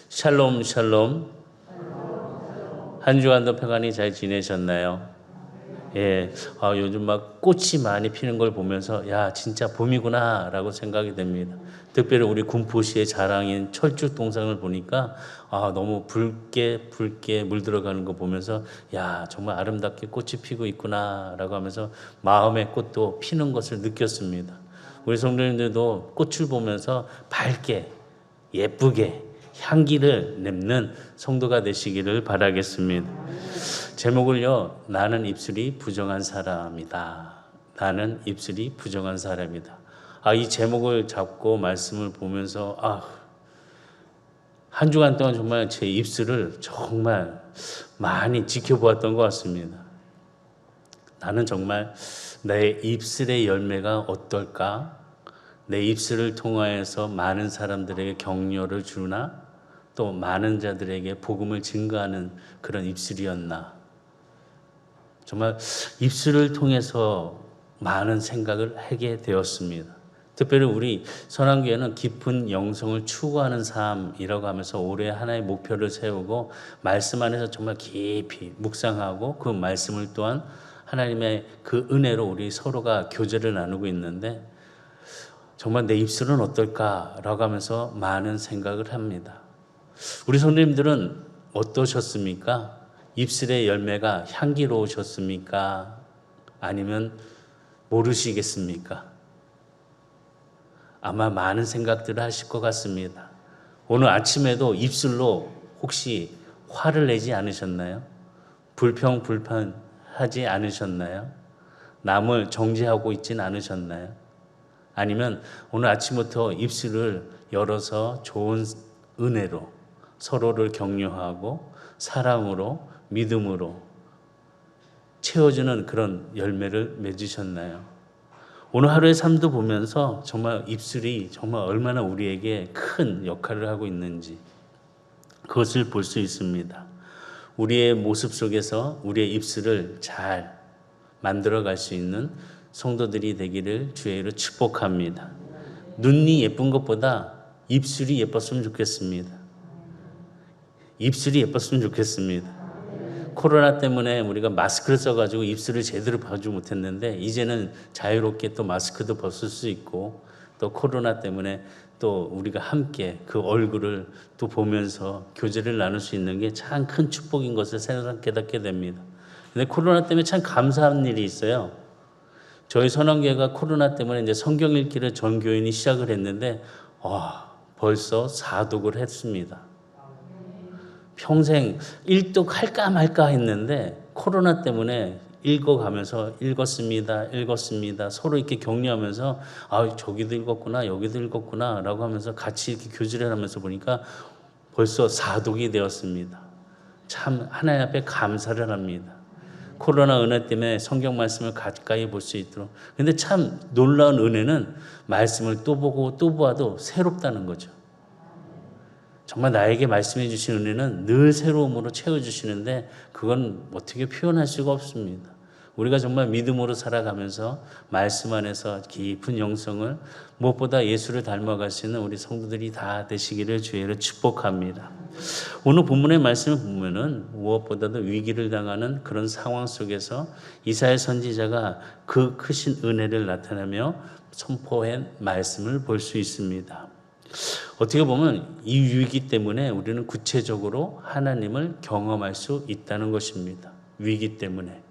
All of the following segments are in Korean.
샬롬 샬롬. 한 주간도 평안히 잘 지내셨나요? 예, 요즘 막 꽃이 많이 피는 걸 보면서 야 진짜 봄이구나 라고 생각이 됩니다. 특별히 우리 군포시의 자랑인 철쭉 동상을 보니까 너무 붉게 물들어가는 거 보면서 야 정말 아름답게 꽃이 피고 있구나 라고 하면서 마음의 꽃도 피는 것을 느꼈습니다. 우리 성도님들도 꽃을 보면서 밝게 예쁘게 향기를 내는 성도가 되시기를 바라겠습니다. 제목을요, 나는 입술이 부정한 사람이다. 나는 입술이 부정한 사람이다. 이 제목을 잡고 말씀을 보면서 한 주간 동안 정말 제 입술을 정말 많이 지켜보았던 것 같습니다. 나는 정말 내 입술의 열매가 어떨까? 내 입술을 통하여서 많은 사람들에게 격려를 주나? 또 많은 자들에게 복음을 증거하는 그런 입술이었나? 정말 입술을 통해서 많은 생각을 하게 되었습니다. 특별히 우리 선한교회는 깊은 영성을 추구하는 삶이라고 하면서 올해 하나의 목표를 세우고 말씀 안에서 정말 깊이 묵상하고 그 말씀을 또한 하나님의 그 은혜로 우리 서로가 교제를 나누고 있는데 정말 내 입술은 어떨까라고 하면서 많은 생각을 합니다. 우리 성도님들은 어떠셨습니까? 입술의 열매가 향기로우셨습니까? 아니면 모르시겠습니까? 아마 많은 생각들을 하실 것 같습니다. 오늘 아침에도 입술로 혹시 화를 내지 않으셨나요? 불평하지 않으셨나요? 남을 정죄하고 있진 않으셨나요? 아니면 오늘 아침부터 입술을 열어서 좋은 은혜로 서로를 격려하고 사랑으로 믿음으로 채워주는 그런 열매를 맺으셨나요? 오늘 하루의 삶도 보면서 정말 입술이 정말 얼마나 우리에게 큰 역할을 하고 있는지 그것을 볼 수 있습니다. 우리의 모습 속에서 우리의 입술을 잘 만들어갈 수 있는 성도들이 되기를 주의 이름으로 축복합니다. 눈이 예쁜 것보다 입술이 예뻤으면 좋겠습니다. 입술이 예뻤으면 좋겠습니다. 코로나 때문에 우리가 마스크를 써가지고 입술을 제대로 봐주지 못했는데 이제는 자유롭게 또 마스크도 벗을 수 있고 또 코로나 때문에 또 우리가 함께 그 얼굴을 또 보면서 교제를 나눌 수 있는 게 참 큰 축복인 것을 새삼 깨닫게 됩니다. 근데 코로나 때문에 참 감사한 일이 있어요. 저희 선한교회가 코로나 때문에 이제 성경 읽기를 전 교인이 시작을 했는데 벌써 4독을 했습니다. 평생 일독 할까 말까 했는데 코로나 때문에 읽었습니다. 서로 이렇게 격려하면서 저기도 읽었구나 여기도 읽었구나 라고 하면서 같이 이렇게 교제를 하면서 보니까 벌써 4독이 되었습니다. 참 하나님 앞에 감사를 합니다. 코로나 은혜 때문에 성경 말씀을 가까이 볼 수 있도록. 근데 참 놀라운 은혜는 말씀을 또 보고 또 보아도 새롭다는 거죠. 정말 나에게 말씀해 주신 은혜는 늘 새로움으로 채워주시는데 그건 어떻게 표현할 수가 없습니다. 우리가 정말 믿음으로 살아가면서 말씀 안에서 깊은 영성을 무엇보다 예수를 닮아갈 수 있는 우리 성도들이 다 되시기를 주의로 축복합니다. 오늘 본문의 말씀을 보면은 무엇보다도 위기를 당하는 그런 상황 속에서 이사야 선지자가 그 크신 은혜를 나타내며 선포한 말씀을 볼 수 있습니다. 어떻게 보면 이 위기 때문에 우리는 구체적으로 하나님을 경험할 수 있다는 것입니다. 위기 때문에.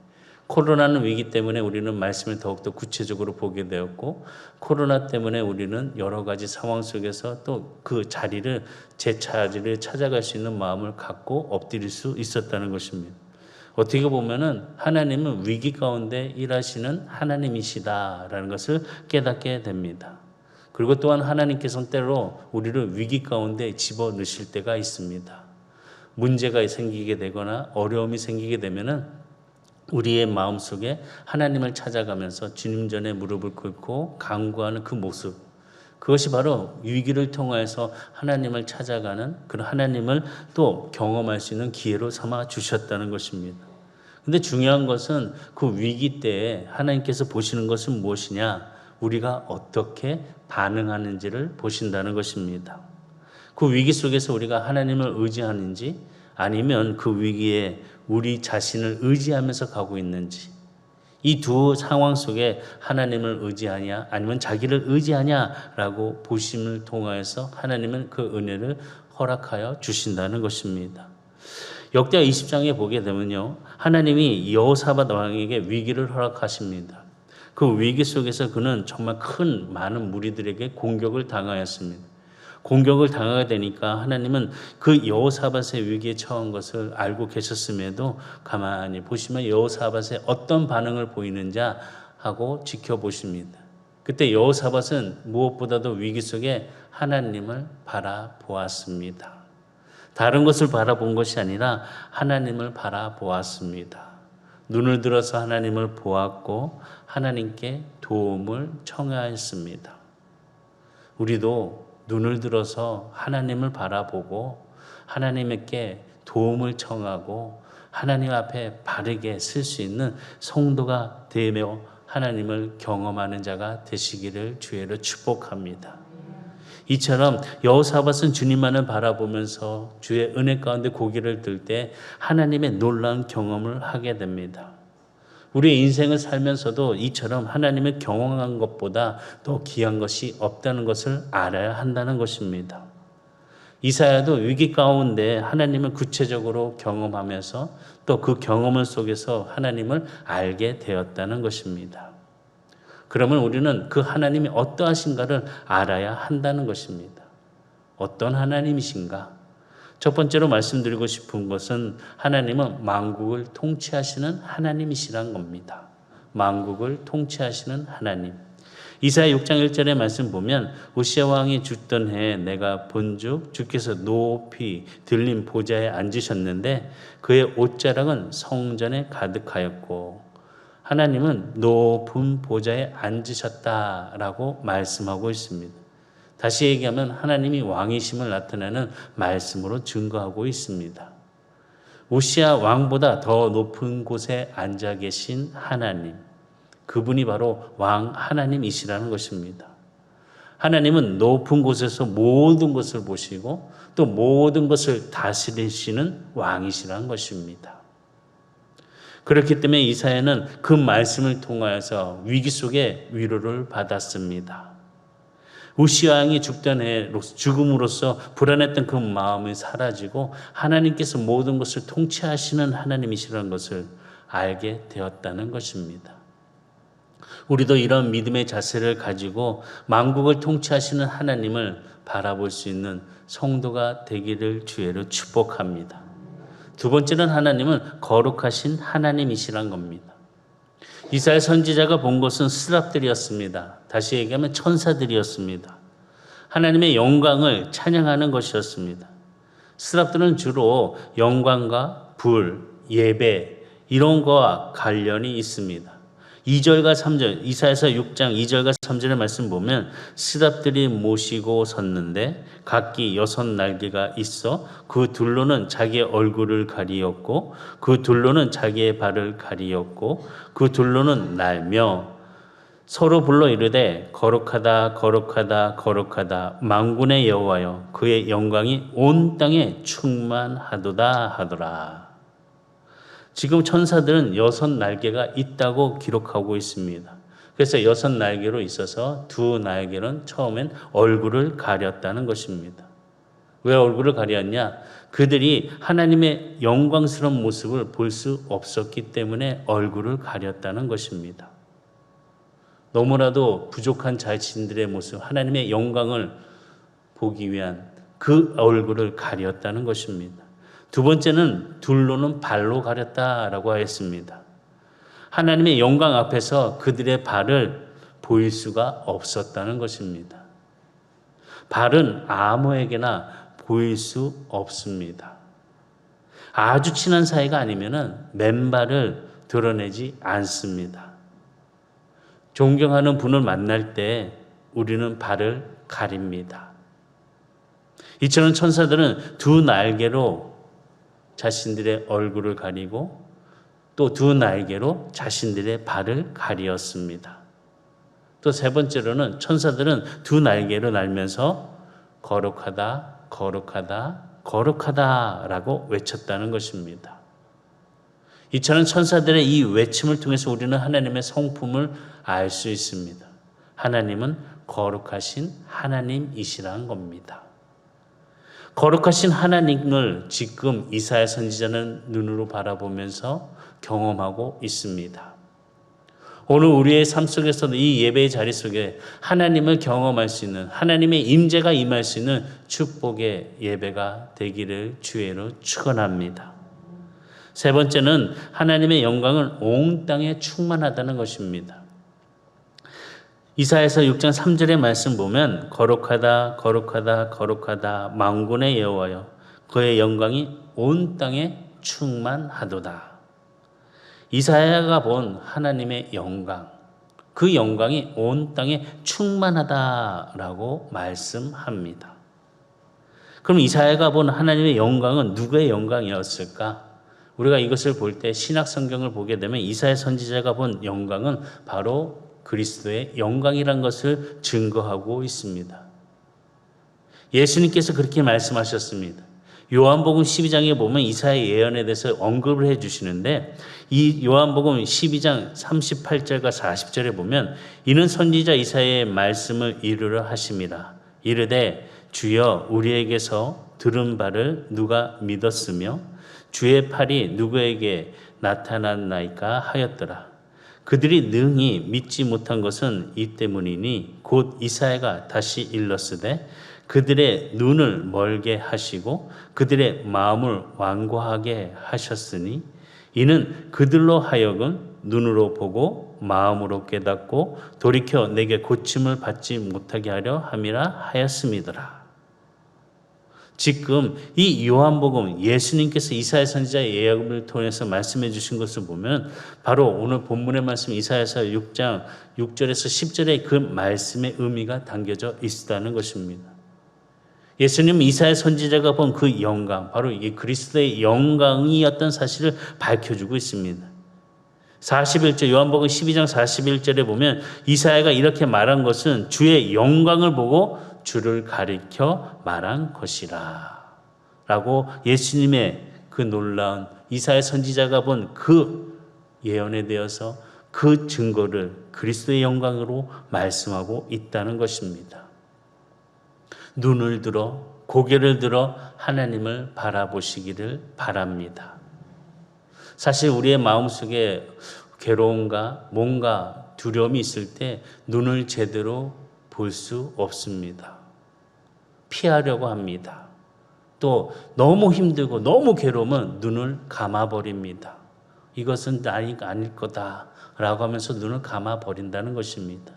코로나는 위기 때문에 우리는 말씀을 더욱더 구체적으로 보게 되었고 코로나 때문에 우리는 여러 가지 상황 속에서 또 그 자리를 제 자리를 찾아갈 수 있는 마음을 갖고 엎드릴 수 있었다는 것입니다. 어떻게 보면은 하나님은 위기 가운데 일하시는 하나님이시다라는 것을 깨닫게 됩니다. 그리고 또한 하나님께서는 때로 우리를 위기 가운데 집어넣으실 때가 있습니다. 문제가 생기게 되거나 어려움이 생기게 되면은 우리의 마음속에 하나님을 찾아가면서 주님 전에 무릎을 꿇고 간구하는 그 모습, 그것이 바로 위기를 통해서 하나님을 찾아가는 그런 하나님을 또 경험할 수 있는 기회로 삼아 주셨다는 것입니다. 근데 중요한 것은 그 위기 때에 하나님께서 보시는 것은 무엇이냐? 우리가 어떻게 반응하는지를 보신다는 것입니다. 그 위기 속에서 우리가 하나님을 의지하는지 아니면 그 위기에 우리 자신을 의지하면서 가고 있는지, 이 두 상황 속에 하나님을 의지하냐 아니면 자기를 의지하냐라고 보심을 통하여서 하나님은 그 은혜를 허락하여 주신다는 것입니다. 역대하 20장에 보게 되면요, 하나님이 여호사밧 왕에게 위기를 허락하십니다. 그 위기 속에서 그는 정말 큰 많은 무리들에게 공격을 당하였습니다. 공격을 당하게 되니까 하나님은 그 여호사밧의 위기에 처한 것을 알고 계셨음에도 가만히 보시면 여호사밧의 어떤 반응을 보이는자 하고 지켜보십니다. 그때 여호사밧은 무엇보다도 위기 속에 하나님을 바라보았습니다. 다른 것을 바라본 것이 아니라 하나님을 바라보았습니다. 눈을 들어서 하나님을 보았고 하나님께 도움을 청하였습니다. 우리도 눈을 들어서 하나님을 바라보고 하나님께 도움을 청하고 하나님 앞에 바르게 쓸 수 있는 성도가 되며 하나님을 경험하는 자가 되시기를 주의로 축복합니다. 이처럼 여호사밧은 주님만을 바라보면서 주의 은혜 가운데 고개를 들 때 하나님의 놀라운 경험을 하게 됩니다. 우리의 인생을 살면서도 이처럼 하나님을 경험한 것보다 더 귀한 것이 없다는 것을 알아야 한다는 것입니다. 이사야도 위기 가운데 하나님을 구체적으로 경험하면서 또 그 경험을 속에서 하나님을 알게 되었다는 것입니다. 그러면 우리는 그 하나님이 어떠하신가를 알아야 한다는 것입니다. 어떤 하나님이신가? 첫 번째로 말씀드리고 싶은 것은 하나님은 만국을 통치하시는 하나님이시란 겁니다. 만국을 통치하시는 하나님. 이사야 6장 1절의 말씀 보면 우시야 왕이 죽던 해에 내가 본즉 주께서 높이 들린 보좌에 앉으셨는데 그의 옷자락은 성전에 가득하였고, 하나님은 높은 보좌에 앉으셨다라고 말씀하고 있습니다. 다시 얘기하면 하나님이 왕이심을 나타내는 말씀으로 증거하고 있습니다. 우시야 왕보다 더 높은 곳에 앉아 계신 하나님, 그분이 바로 왕 하나님이시라는 것입니다. 하나님은 높은 곳에서 모든 것을 보시고 또 모든 것을 다스리시는 왕이시라는 것입니다. 그렇기 때문에 이사야는 그 말씀을 통하여서 위기 속에 위로를 받았습니다. 우시야 왕이 죽던 해 죽음으로써 불안했던 그 마음이 사라지고 하나님께서 모든 것을 통치하시는 하나님이시라는 것을 알게 되었다는 것입니다. 우리도 이런 믿음의 자세를 가지고 만국을 통치하시는 하나님을 바라볼 수 있는 성도가 되기를 주의로 축복합니다. 두 번째는 하나님은 거룩하신 하나님이시란 겁니다. 이사야 선지자가 본 것은 스랍들이었습니다. 다시 얘기하면 천사들이었습니다. 하나님의 영광을 찬양하는 것이었습니다. 스랍들은 주로 영광과 불, 예배 이런 거와 관련이 있습니다. 2절과 3절, 이사야서 6장 2절과 3절의 말씀 보면 스랍들이 모시고 섰는데 각기 6날개가 있어 그 둘로는 자기의 얼굴을 가리었고 그 둘로는 자기의 발을 가리었고 그 둘로는 날며 서로 불러 이르되 거룩하다 거룩하다 거룩하다 만군의 여호와여 그의 영광이 온 땅에 충만하도다 하더라. 지금 천사들은 6날개가 있다고 기록하고 있습니다. 그래서 6날개로 있어서 2날개는 처음엔 얼굴을 가렸다는 것입니다. 왜 얼굴을 가렸냐? 그들이 하나님의 영광스러운 모습을 볼 수 없었기 때문에 얼굴을 가렸다는 것입니다. 너무나도 부족한 자신들의 모습, 하나님의 영광을 보기 위한 그 얼굴을 가렸다는 것입니다. 두 번째는 둘로는 발로 가렸다라고 하였습니다. 하나님의 영광 앞에서 그들의 발을 보일 수가 없었다는 것입니다. 발은 아무에게나 보일 수 없습니다. 아주 친한 사이가 아니면은 맨발을 드러내지 않습니다. 존경하는 분을 만날 때 우리는 발을 가립니다. 이처럼 천사들은 2날개로 자신들의 얼굴을 가리고 또 2날개로 자신들의 발을 가리었습니다. 또 세 번째로는 천사들은 2날개로 날면서 거룩하다 거룩하다, 거룩하다라고 외쳤다는 것입니다. 이처럼 천사들의 이 외침을 통해서 우리는 하나님의 성품을 알 수 있습니다. 하나님은 거룩하신 하나님이시라는 겁니다. 거룩하신 하나님을 지금 이사야 선지자는 눈으로 바라보면서 경험하고 있습니다. 오늘 우리의 삶 속에서도 이 예배의 자리 속에 하나님을 경험할 수 있는, 하나님의 임재가 임할 수 있는 축복의 예배가 되기를 주의로 축원합니다. 세 번째는 하나님의 영광은 온 땅에 충만하다는 것입니다. 이사야서 6장 3절의 말씀 보면 거룩하다 거룩하다 거룩하다 만군의 여호와여 그의 영광이 온 땅에 충만하도다. 이사야가 본 하나님의 영광, 그 영광이 온 땅에 충만하다라고 말씀합니다. 그럼 이사야가 본 하나님의 영광은 누구의 영광이었을까? 우리가 이것을 볼 때 신약 성경을 보게 되면 이사야 선지자가 본 영광은 바로 그리스도의 영광이란 것을 증거하고 있습니다. 예수님께서 그렇게 말씀하셨습니다. 요한복음 12장에 보면 이사야 예언에 대해서 언급을 해 주시는데 이 요한복음 12장 38절과 40절에 보면 이는 선지자 이사야의 말씀을 이루려 하심이라. 이르되 주여 우리에게서 들은 바를 누가 믿었으며 주의 팔이 누구에게 나타났나이까 하였더라. 그들이 능히 믿지 못한 것은 이 때문이니 곧 이사야가 다시 일렀으되 그들의 눈을 멀게 하시고 그들의 마음을 완고하게 하셨으니 이는 그들로 하여금 눈으로 보고 마음으로 깨닫고 돌이켜 내게 고침을 받지 못하게 하려 함이라 하였음이더라. 지금 이 요한복음 예수님께서 이사야 선지자의 예언을 통해서 말씀해 주신 것을 보면 바로 오늘 본문의 말씀 이사야서 6장 6절에서 10절의 그 말씀의 의미가 담겨져 있다는 것입니다. 예수님 이사야 선지자가 본 그 영광, 바로 이 그리스도의 영광이었던 사실을 밝혀주고 있습니다. 41절 요한복음 12장 41절에 보면 이사야가 이렇게 말한 것은 주의 영광을 보고 주를 가리켜 말한 것이라 라고 예수님의 그 놀라운 이사야 선지자가 본 그 예언에 대해서 그 증거를 그리스도의 영광으로 말씀하고 있다는 것입니다. 눈을 들어 고개를 들어 하나님을 바라보시기를 바랍니다. 사실 우리의 마음속에 괴로움과 뭔가 두려움이 있을 때 눈을 제대로 볼 수 없습니다. 피하려고 합니다. 또 너무 힘들고 너무 괴로우면 눈을 감아버립니다. 이것은 아닐 거다라고 하면서 눈을 감아버린다는 것입니다.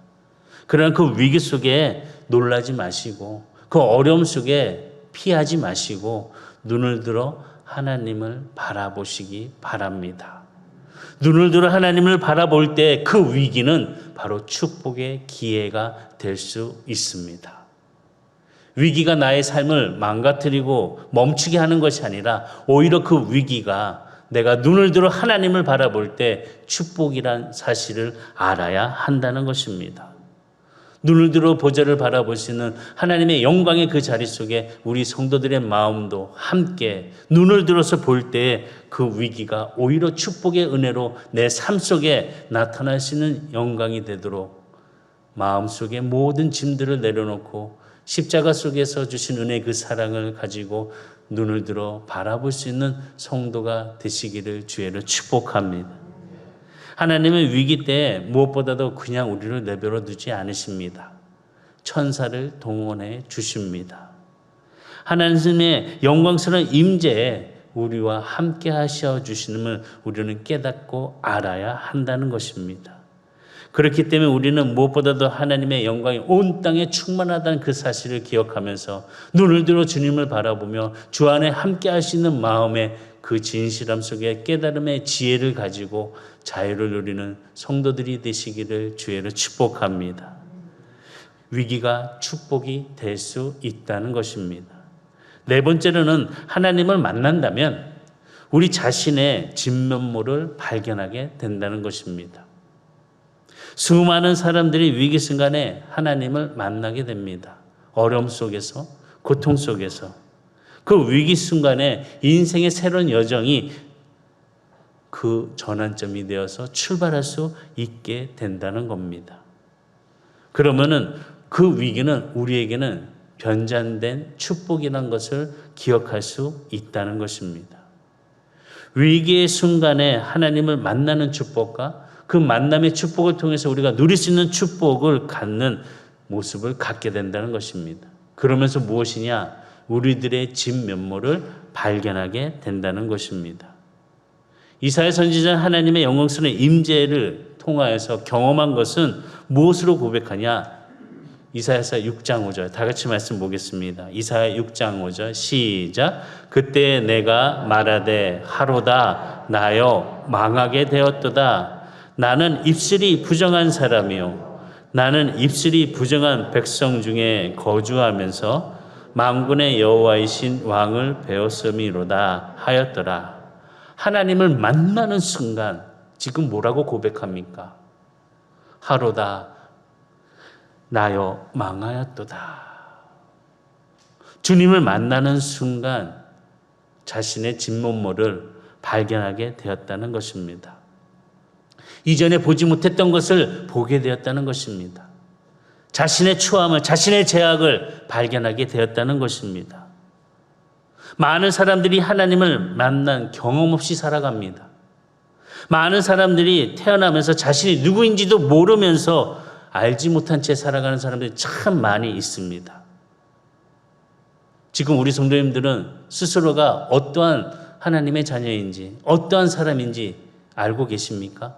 그러나 그 위기 속에 놀라지 마시고 그 어려움 속에 피하지 마시고 눈을 들어 하나님을 바라보시기 바랍니다. 눈을 들어 하나님을 바라볼 때 그 위기는 바로 축복의 기회가 될 수 있습니다. 위기가 나의 삶을 망가뜨리고 멈추게 하는 것이 아니라 오히려 그 위기가 내가 눈을 들어 하나님을 바라볼 때 축복이란 사실을 알아야 한다는 것입니다. 눈을 들어 보좌를 바라보시는 하나님의 영광의 그 자리 속에 우리 성도들의 마음도 함께 눈을 들어서 볼 때 그 위기가 오히려 축복의 은혜로 내 삶 속에 나타날 수 있는 영광이 되도록 마음속에 모든 짐들을 내려놓고 십자가 속에서 주신 은혜 그 사랑을 가지고 눈을 들어 바라볼 수 있는 성도가 되시기를 주의로 축복합니다. 하나님은 위기 때 무엇보다도 그냥 우리를 내버려 두지 않으십니다. 천사를 동원해 주십니다. 하나님의 영광스러운 임재에 우리와 함께 하셔 주시는 우리는 깨닫고 알아야 한다는 것입니다. 그렇기 때문에 우리는 무엇보다도 하나님의 영광이 온 땅에 충만하다는 그 사실을 기억하면서 눈을 들어 주님을 바라보며 주 안에 함께 할 수 있는 마음의 그 진실함 속에 깨달음의 지혜를 가지고 자유를 누리는 성도들이 되시기를 주의로 축복합니다. 위기가 축복이 될 수 있다는 것입니다. 네 번째로는 하나님을 만난다면 우리 자신의 진면모를 발견하게 된다는 것입니다. 수많은 사람들이 위기 순간에 하나님을 만나게 됩니다. 어려움 속에서, 고통 속에서. 그 위기 순간에 인생의 새로운 여정이 그 전환점이 되어서 출발할 수 있게 된다는 겁니다. 그러면은 그 위기는 우리에게는 변잔된 축복이라는 것을 기억할 수 있다는 것입니다. 위기의 순간에 하나님을 만나는 축복과 그 만남의 축복을 통해서 우리가 누릴 수 있는 축복을 갖는 모습을 갖게 된다는 것입니다. 그러면서 무엇이냐? 우리들의 진면모를 발견하게 된다는 것입니다. 이사야 선지자는 하나님의 영광스러운 임재를 통하여서 경험한 것은 무엇으로 고백하냐? 이사야서 6장 5절 다 같이 말씀 보겠습니다. 이사야 6장 5절 시작. 그때 내가 말하되 하로다 나여 망하게 되었도다. 나는 입술이 부정한 사람이요 나는 입술이 부정한 백성 중에 거주하면서 만군의 여호와이신 왕을 배웠음이로다 하였더라. 하나님을 만나는 순간 지금 뭐라고 고백합니까? 하로다 나여 망하였도다. 주님을 만나는 순간 자신의 진면모를 발견하게 되었다는 것입니다. 이전에 보지 못했던 것을 보게 되었다는 것입니다. 자신의 추함을, 자신의 죄악을 발견하게 되었다는 것입니다. 많은 사람들이 하나님을 만난 경험 없이 살아갑니다. 많은 사람들이 태어나면서 자신이 누구인지도 모르면서 알지 못한 채 살아가는 사람들이 참 많이 있습니다. 지금 우리 성도님들은 스스로가 어떠한 하나님의 자녀인지, 어떠한 사람인지 알고 계십니까?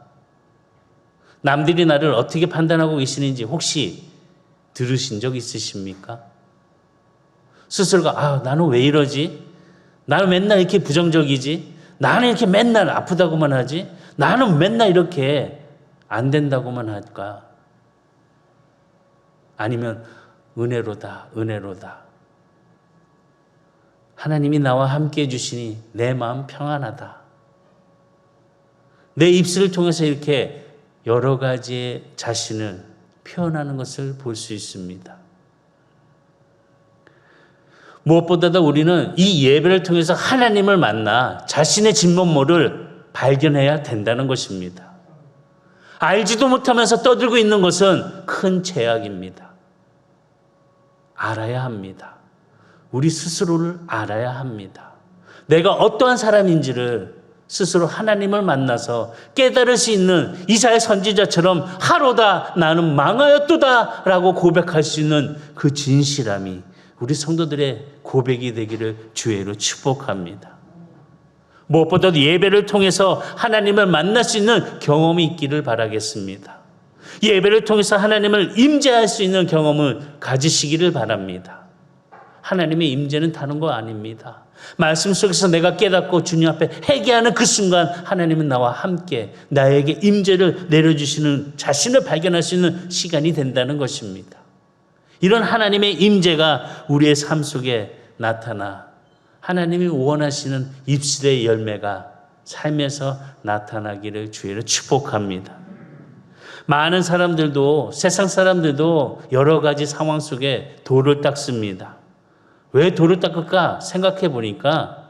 남들이 나를 어떻게 판단하고 계시는지 혹시 들으신 적 있으십니까? 스스로가 나는 왜 이러지? 나는 맨날 이렇게 부정적이지? 나는 이렇게 맨날 아프다고만 하지? 나는 맨날 이렇게 안 된다고만 할까? 아니면 은혜로다, 은혜로다. 하나님이 나와 함께 해주시니 내 마음 평안하다. 내 입술을 통해서 이렇게 여러 가지의 자신을 표현하는 것을 볼 수 있습니다. 무엇보다도 우리는 이 예배를 통해서 하나님을 만나 자신의 진면모를 발견해야 된다는 것입니다. 알지도 못하면서 떠들고 있는 것은 큰 죄악입니다. 알아야 합니다. 우리 스스로를 알아야 합니다. 내가 어떠한 사람인지를 스스로 하나님을 만나서 깨달을 수 있는 이사야 선지자처럼 하로다 나는 망하였도다 라고 고백할 수 있는 그 진실함이 우리 성도들의 고백이 되기를 주의로 축복합니다. 무엇보다도 예배를 통해서 하나님을 만날 수 있는 경험이 있기를 바라겠습니다. 예배를 통해서 하나님을 임재할 수 있는 경험을 가지시기를 바랍니다. 하나님의 임재는 다른 거 아닙니다. 말씀 속에서 내가 깨닫고 주님 앞에 회개하는 그 순간 하나님은 나와 함께 나에게 임재를 내려주시는 자신을 발견할 수 있는 시간이 된다는 것입니다. 이런 하나님의 임재가 우리의 삶 속에 나타나 하나님이 원하시는 입술의 열매가 삶에서 나타나기를 주의로 축복합니다. 많은 사람들도 세상 사람들도 여러 가지 상황 속에 돌을 닦습니다. 왜 돌을 닦을까 생각해 보니까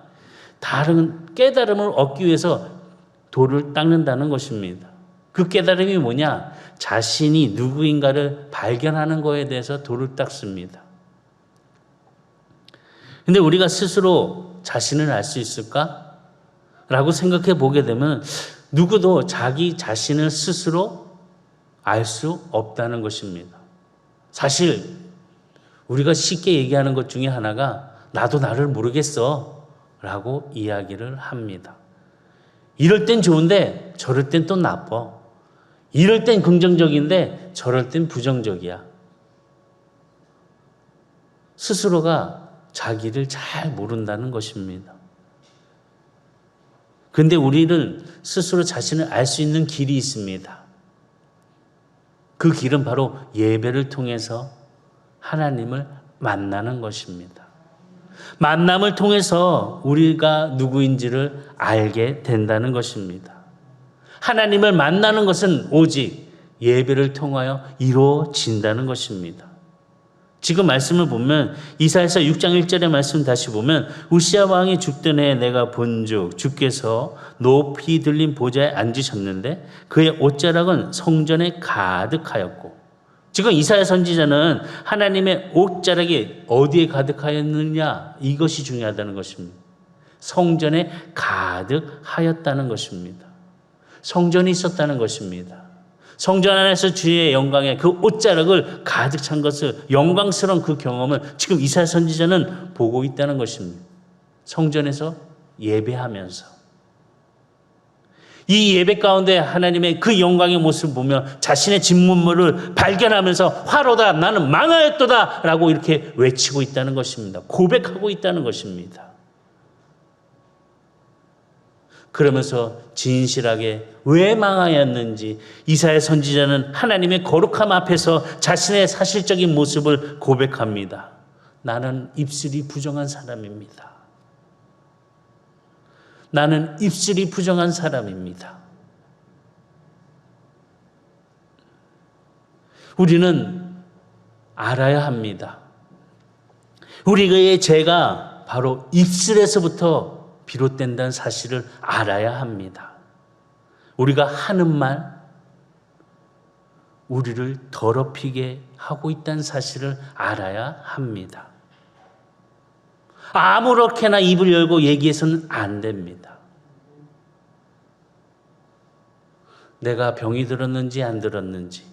다른 깨달음을 얻기 위해서 돌을 닦는다는 것입니다. 그 깨달음이 뭐냐? 자신이 누구인가를 발견하는 것에 대해서 돌을 닦습니다. 근데 우리가 스스로 자신을 알 수 있을까? 라고 생각해 보게 되면 누구도 자기 자신을 스스로 알 수 없다는 것입니다. 사실 우리가 쉽게 얘기하는 것 중에 하나가 나도 나를 모르겠어 라고 이야기를 합니다. 이럴 땐 좋은데 저럴 땐 또 나빠. 이럴 땐 긍정적인데 저럴 땐 부정적이야. 스스로가 자기를 잘 모른다는 것입니다. 그런데 우리는 스스로 자신을 알 수 있는 길이 있습니다. 그 길은 바로 예배를 통해서 하나님을 만나는 것입니다. 만남을 통해서 우리가 누구인지를 알게 된다는 것입니다. 하나님을 만나는 것은 오직 예배를 통하여 이루어진다는 것입니다. 지금 말씀을 보면 이사야서 6장 1절의 말씀 다시 보면 우시야 왕이 죽던 해에 내가 본즉 주께서 높이 들린 보좌에 앉으셨는데 그의 옷자락은 성전에 가득하였고, 지금 이사야 선지자는 하나님의 옷자락이 어디에 가득하였느냐, 이것이 중요하다는 것입니다. 성전에 가득하였다는 것입니다. 성전이 있었다는 것입니다. 성전 안에서 주의 영광에 그 옷자락을 가득 찬 것을, 영광스러운 그 경험을 지금 이사야 선지자는 보고 있다는 것입니다. 성전에서 예배하면서 이 예배 가운데 하나님의 그 영광의 모습을 보며 자신의 진문물을 발견하면서 화로다, 나는 망하였도다 라고 이렇게 외치고 있다는 것입니다. 고백하고 있다는 것입니다. 그러면서 진실하게 왜 망하였는지 이사야 선지자는 하나님의 거룩함 앞에서 자신의 사실적인 모습을 고백합니다. 나는 입술이 부정한 사람입니다. 나는 입술이 부정한 사람입니다. 우리는 알아야 합니다. 우리의 죄가 바로 입술에서부터 비롯된다는 사실을 알아야 합니다. 우리가 하는 말, 우리를 더럽히게 하고 있다는 사실을 알아야 합니다. 아무렇게나 입을 열고 얘기해서는 안 됩니다. 내가 병이 들었는지 안 들었는지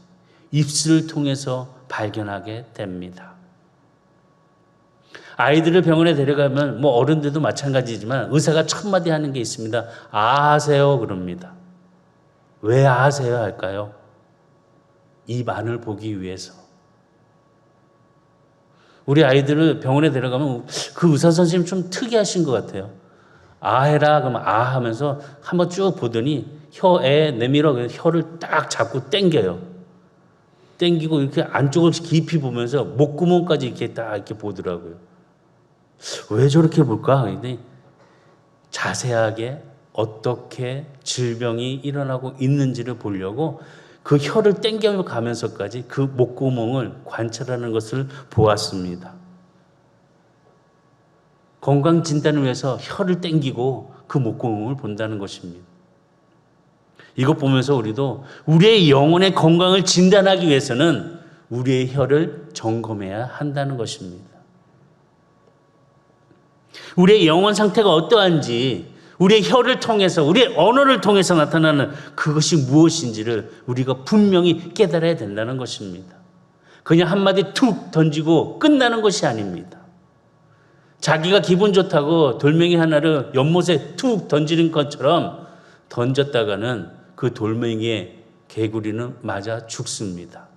입술을 통해서 발견하게 됩니다. 아이들을 병원에 데려가면 뭐 어른들도 마찬가지지만 의사가 첫 마디 하는 게 있습니다. 아하세요 그럽니다. 왜 아하세요 할까요? 입 안을 보기 위해서. 우리 아이들을 병원에 데려가면 그 의사 선생님 좀 특이하신 것 같아요. 아해라 그러면 아하면서 한번 쭉 보더니 혀에 내밀어 혀를 딱 잡고 당겨요. 당기고 이렇게 안쪽을 깊이 보면서 목구멍까지 이렇게 딱 이렇게 보더라고요. 왜 저렇게 볼까? 근데 자세하게 어떻게 질병이 일어나고 있는지를 보려고 그 혀를 당겨 가면서까지 그 목구멍을 관찰하는 것을 보았습니다. 건강 진단을 위해서 혀를 당기고 그 목구멍을 본다는 것입니다. 이것 보면서 우리도 우리의 영혼의 건강을 진단하기 위해서는 우리의 혀를 점검해야 한다는 것입니다. 우리의 영혼 상태가 어떠한지 우리의 혀를 통해서, 우리의 언어를 통해서 나타나는 그것이 무엇인지를 우리가 분명히 깨달아야 된다는 것입니다. 그냥 한마디 툭 던지고 끝나는 것이 아닙니다. 자기가 기분 좋다고 돌멩이 하나를 연못에 툭 던지는 것처럼 던졌다가는 그 돌멩이에 개구리는 맞아 죽습니다.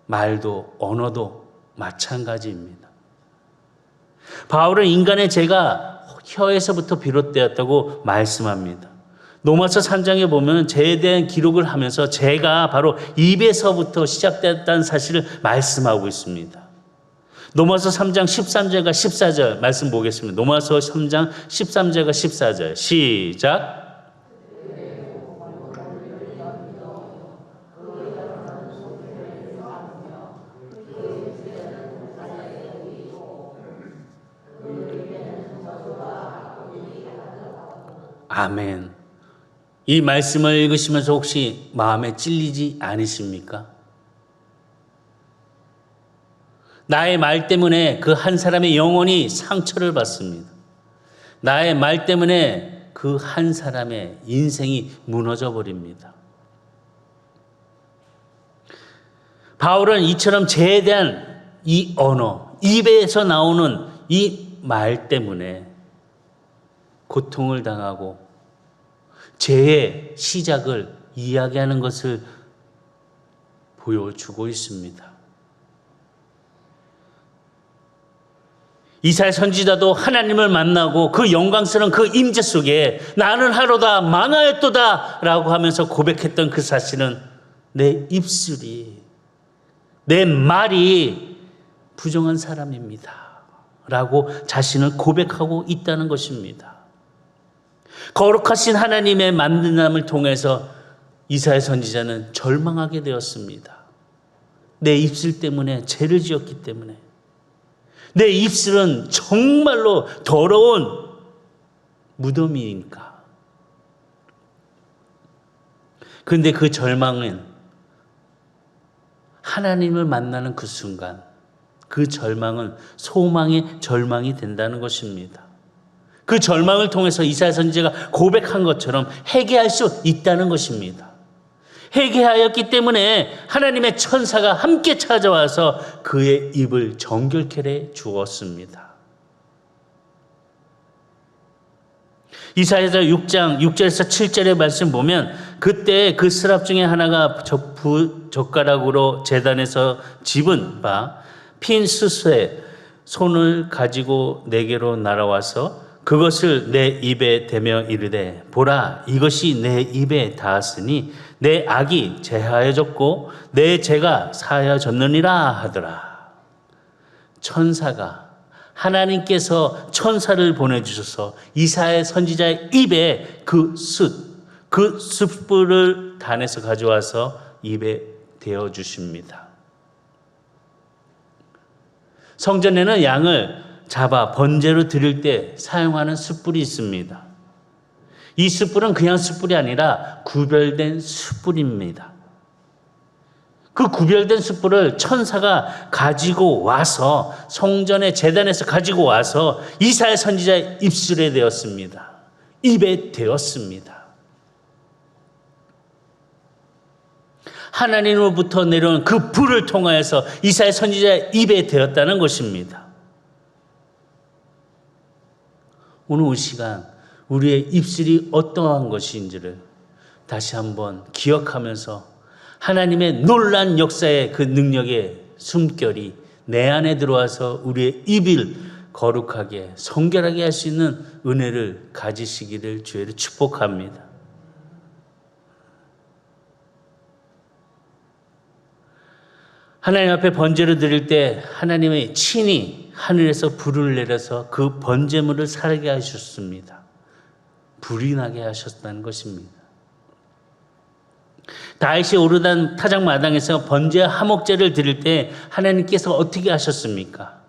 말도 언어도 마찬가지입니다. 바울은 인간의 죄가 혀에서부터 비롯되었다고 말씀합니다. 로마서 3장에 보면 죄에 대한 기록을 하면서 죄가 바로 입에서부터 시작됐다는 사실을 말씀하고 있습니다. 로마서 3장 13절과 14절 말씀 보겠습니다. 로마서 3장 13절과 14절 시작. 아멘. 이 말씀을 읽으시면서 혹시 마음에 찔리지 않으십니까? 나의 말 때문에 그 한 사람의 영혼이 상처를 받습니다. 나의 말 때문에 그 한 사람의 인생이 무너져 버립니다. 바울은 이처럼 죄에 대한 이 언어, 입에서 나오는 이 말 때문에 고통을 당하고 죄의 시작을 이야기하는 것을 보여주고 있습니다. 이사야 선지자도 하나님을 만나고 그 영광스러운 그 임재 속에 나는 하루다 망하였도다 라고 하면서 고백했던 그 사실은 내 입술이, 내 말이 부정한 사람입니다 라고 자신을 고백하고 있다는 것입니다. 거룩하신 하나님의 만남을 통해서 이사야 선지자는 절망하게 되었습니다. 내 입술 때문에 죄를 지었기 때문에. 내 입술은 정말로 더러운 무덤이니까. 그런데 그 절망은 하나님을 만나는 그 순간, 그 절망은 소망의 절망이 된다는 것입니다. 그 절망을 통해서 이사야 선지자가 고백한 것처럼 회개할 수 있다는 것입니다. 회개하였기 때문에 하나님의 천사가 함께 찾아와서 그의 입을 정결케 해 주었습니다. 이사야서 6장 6절에서 7절의 말씀 보면 그때 그 스랍 중에 하나가 젓가락으로 제단에서 집은 바 핀 수수에 손을 가지고 내게로 날아와서 그것을 내 입에 대며 이르되 보라 이것이 내 입에 닿았으니 내 악이 제하여졌고 내 죄가 사하여졌느니라 하더라. 천사가 하나님께서 천사를 보내주셔서 이사야 선지자의 입에 그 숯불을 단에서 가져와서 입에 대어 주십니다. 성전에는 양을 잡아 번제로 드릴 때 사용하는 숯불이 있습니다. 이 숯불은 그냥 숯불이 아니라 구별된 숯불입니다. 그 구별된 숯불을 천사가 가지고 와서 성전의 제단에서 가지고 와서 이사야 선지자의 입술에 대었습니다. 입에 대었습니다. 하나님으로부터 내려온 그 불을 통하여서 이사야 선지자의 입에 대었다는 것입니다. 오늘 이 시간 우리의 입술이 어떠한 것인지를 다시 한번 기억하면서 하나님의 놀라운 역사의 그 능력의 숨결이 내 안에 들어와서 우리의 입을 거룩하게 성결하게 할 수 있는 은혜를 가지시기를 주의로 축복합니다. 하나님 앞에 번제를 드릴 때 하나님의 친히 하늘에서 불을 내려서 그 번제물을 살게 하셨습니다. 불이 나게 하셨다는 것입니다. 다윗이 오르단 타작마당에서 번제 화목제를 드릴 때 하나님께서 어떻게 하셨습니까?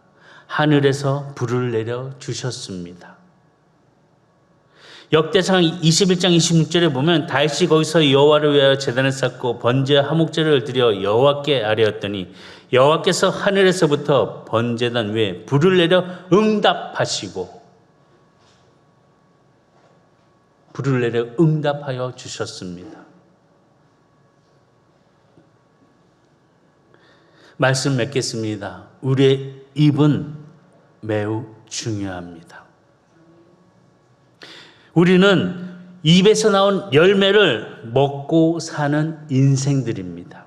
하늘에서 불을 내려 주셨습니다. 역대상 21장 26절에 보면 다윗이 거기서 여호와를 위하여 제단을 쌓고 번제 화목제를 드려 여호와께 아뢰었더니 여호와께서 하늘에서부터 번제단 위에 불을 내려 응답하시고 불을 내려 응답하여 주셨습니다. 말씀 맺겠습니다. 우리의 입은 매우 중요합니다. 우리는 입에서 나온 열매를 먹고 사는 인생들입니다.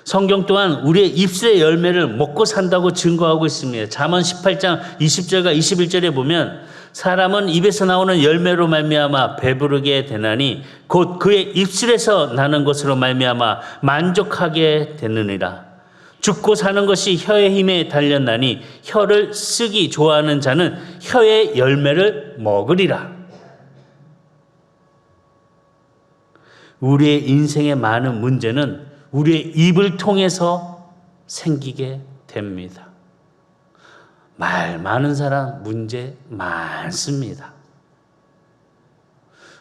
성경 또한 우리의 입술의 열매를 먹고 산다고 증거하고 있습니다. 잠언 18장 20절과 21절에 보면 사람은 입에서 나오는 열매로 말미암아 배부르게 되나니 곧 그의 입술에서 나는 것으로 말미암아 만족하게 되느니라. 죽고 사는 것이 혀의 힘에 달렸나니 혀를 쓰기 좋아하는 자는 혀의 열매를 먹으리라. 우리의 인생의 많은 문제는 우리의 입을 통해서 생기게 됩니다. 말 많은 사람 문제 많습니다.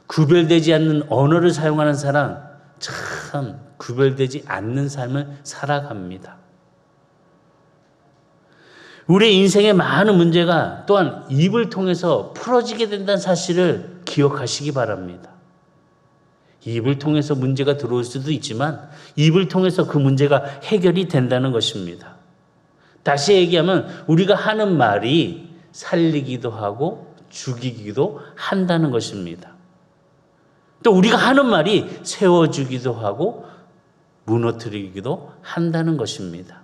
구별되지 않는 언어를 사용하는 사람 참 구별되지 않는 삶을 살아갑니다. 우리의 인생의 많은 문제가 또한 입을 통해서 풀어지게 된다는 사실을 기억하시기 바랍니다. 입을 통해서 문제가 들어올 수도 있지만 입을 통해서 그 문제가 해결이 된다는 것입니다. 다시 얘기하면 우리가 하는 말이 살리기도 하고 죽이기도 한다는 것입니다. 또 우리가 하는 말이 세워주기도 하고 무너뜨리기도 한다는 것입니다.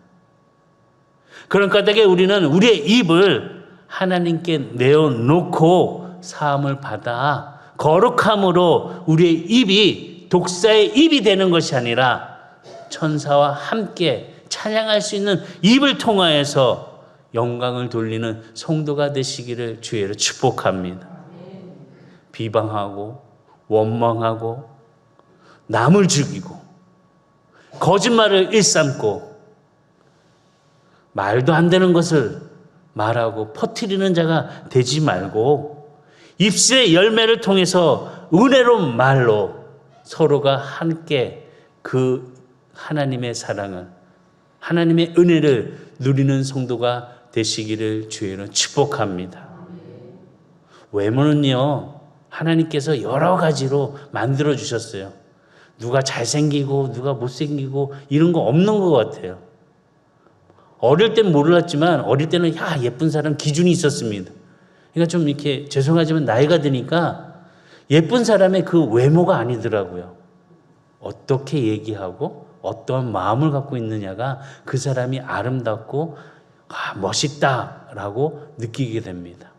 그런 까닭에 우리는 우리의 입을 하나님께 내어놓고 사함을 받아 거룩함으로 우리의 입이 독사의 입이 되는 것이 아니라 천사와 함께 찬양할 수 있는 입을 통하여서 영광을 돌리는 성도가 되시기를 주의로 축복합니다. 비방하고 원망하고 남을 죽이고 거짓말을 일삼고 말도 안 되는 것을 말하고 퍼뜨리는 자가 되지 말고 입술의 열매를 통해서 은혜로운 말로 서로가 함께 그 하나님의 사랑을, 하나님의 은혜를 누리는 성도가 되시기를 주의로 축복합니다. 외모는요, 하나님께서 여러 가지로 만들어 주셨어요. 누가 잘생기고 누가 못생기고 이런 거 없는 것 같아요. 어릴 땐 몰랐지만 어릴 때는 예쁜 사람 기준이 있었습니다. 그러니까 좀 이렇게 죄송하지만 나이가 드니까 예쁜 사람의 그 외모가 아니더라고요. 어떻게 얘기하고 어떠한 마음을 갖고 있느냐가 그 사람이 아름답고 멋있다라고 느끼게 됩니다.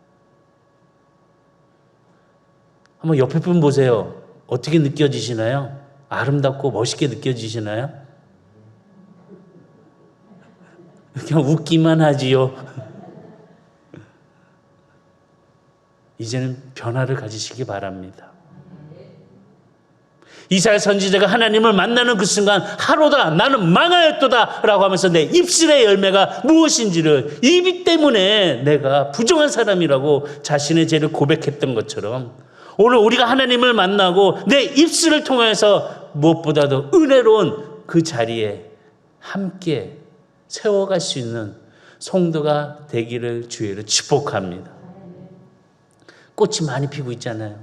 한번 옆에 분 보세요. 어떻게 느껴지시나요? 아름답고 멋있게 느껴지시나요? 그냥 웃기만 하지요. 이제는 변화를 가지시기 바랍니다. 이사야 선지자가 하나님을 만나는 그 순간 하루다 나는 망하였도다 라고 하면서 내 입술의 열매가 무엇인지를 입이 때문에 내가 부정한 사람이라고 자신의 죄를 고백했던 것처럼 오늘 우리가 하나님을 만나고 내 입술을 통해서 무엇보다도 은혜로운 그 자리에 함께 세워갈 수 있는 성도가 되기를 주의로 축복합니다. 꽃이 많이 피고 있잖아요.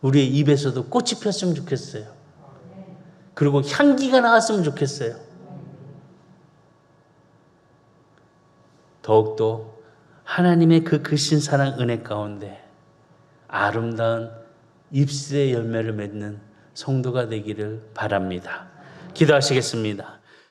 우리의 입에서도 꽃이 폈으면 좋겠어요. 그리고 향기가 나왔으면 좋겠어요. 더욱더 하나님의 그 크신 사랑 은혜 가운데 아름다운 입술의 열매를 맺는 성도가 되기를 바랍니다. 기도하시겠습니다.